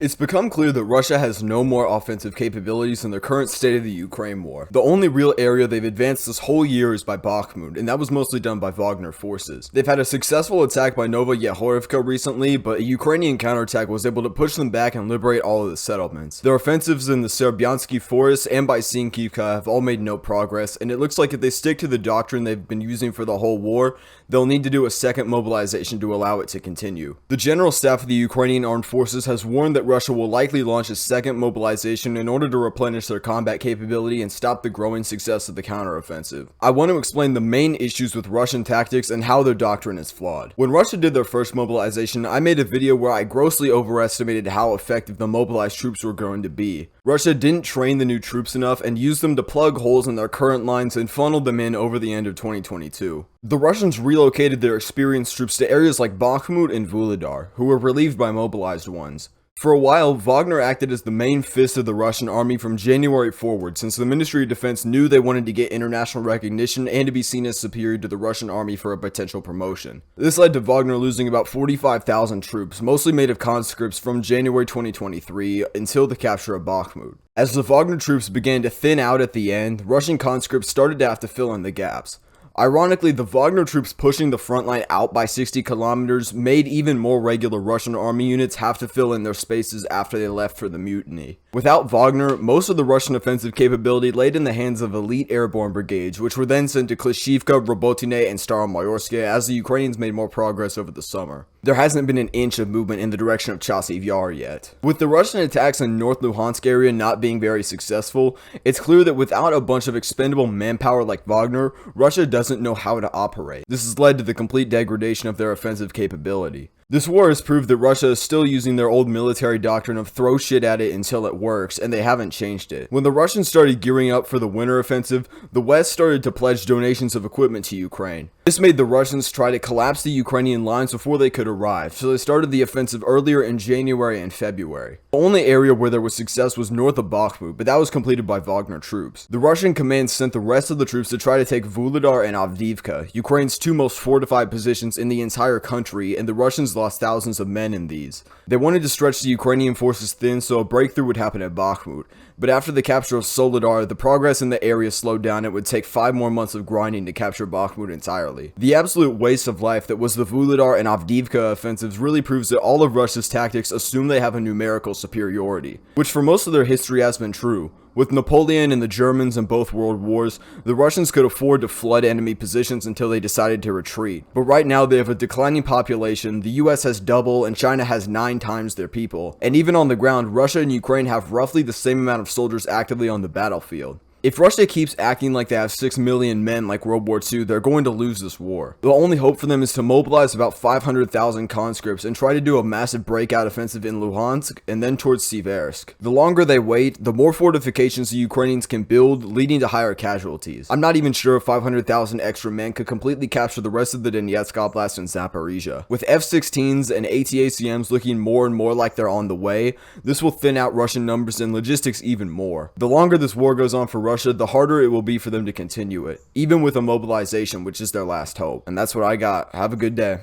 It's become clear that Russia has no more offensive capabilities in the current state of the Ukraine war. The only real area they've advanced this whole year is by Bakhmut, and that was mostly done by Wagner forces. They've had a successful attack by Tokarivka recently, but a Ukrainian counterattack was able to push them back and liberate all of the settlements. Their offensives in the Sierbiansky forests and by Sinkivka have all made no progress, and it looks like if they stick to the doctrine they've been using for the whole war, they'll need to do a second mobilization to allow it to continue. The General Staff of the Ukrainian Armed Forces has warned that Russia will likely launch a second mobilization in order to replenish their combat capability and stop the growing success of the counteroffensive. I want to explain the main issues with Russian tactics and how their doctrine is flawed. When Russia did their first mobilization, I made a video where I grossly overestimated how effective the mobilized troops were going to be. Russia didn't train the new troops enough and used them to plug holes in their current lines and funneled them in over the end of 2022. The Russians relocated their experienced troops to areas like Bakhmut and Vuhledar, who were relieved by mobilized ones. For a while, Wagner acted as the main fist of the Russian army from January forward, since the Ministry of Defense knew they wanted to get international recognition and to be seen as superior to the Russian army for a potential promotion. This led to Wagner losing about 45,000 troops, mostly made of conscripts from January 2023 until the capture of Bakhmut. As the Wagner troops began to thin out at the end, Russian conscripts started to have to fill in the gaps. Ironically, the Wagner troops pushing the front line out by 60 kilometers made even more regular Russian army units have to fill in their spaces after they left for the mutiny. Without Wagner, most of the Russian offensive capability laid in the hands of elite airborne brigades, which were then sent to Klishivka, Robotine, and Staromayorsk as the Ukrainians made more progress over the summer. There hasn't been an inch of movement in the direction of Chasiv Yar yet. With the Russian attacks in North Luhansk area not being very successful, it's clear that without a bunch of expendable manpower like Wagner, Russia doesn't know how to operate. This has led to the complete degradation of their offensive capability. This war has proved that Russia is still using their old military doctrine of throw shit at it until it works, and they haven't changed it. When the Russians started gearing up for the winter offensive, the West started to pledge donations of equipment to Ukraine. This made the Russians try to collapse the Ukrainian lines before they could arrive, so they started the offensive earlier in January and February. The only area where there was success was north of Bakhmut, but that was completed by Wagner troops. The Russian command sent the rest of the troops to try to take Vuhledar and Avdiivka, Ukraine's two most fortified positions in the entire country, and the Russians lost thousands of men in these. They wanted to stretch the Ukrainian forces thin so a breakthrough would happen at Bakhmut, but after the capture of Soledar, the progress in the area slowed down and it would take 5 more months of grinding to capture Bakhmut entirely. The absolute waste of life that was the Vuhledar and Avdiivka offensives really proves that all of Russia's tactics assume they have a numerical superiority, which for most of their history has been true. With Napoleon and the Germans in both world wars, the Russians could afford to flood enemy positions until they decided to retreat. But right now they have a declining population, the US has double, and China has 9 times their people. And even on the ground, Russia and Ukraine have roughly the same amount of soldiers actively on the battlefield. If Russia keeps acting like they have 6 million men like World War II, they're going to lose this war. The only hope for them is to mobilize about 500,000 conscripts and try to do a massive breakout offensive in Luhansk and then towards Siversk. The longer they wait, the more fortifications the Ukrainians can build, leading to higher casualties. I'm not even sure if 500,000 extra men could completely capture the rest of the Donetsk Oblast and Zaporizhzhia. With F-16s and ATACMs looking more and more like they're on the way, this will thin out Russian numbers and logistics even more. The longer this war goes on for Russia, the harder it will be for them to continue it, even with a mobilization, which is their last hope. And that's what I got. Have a good day.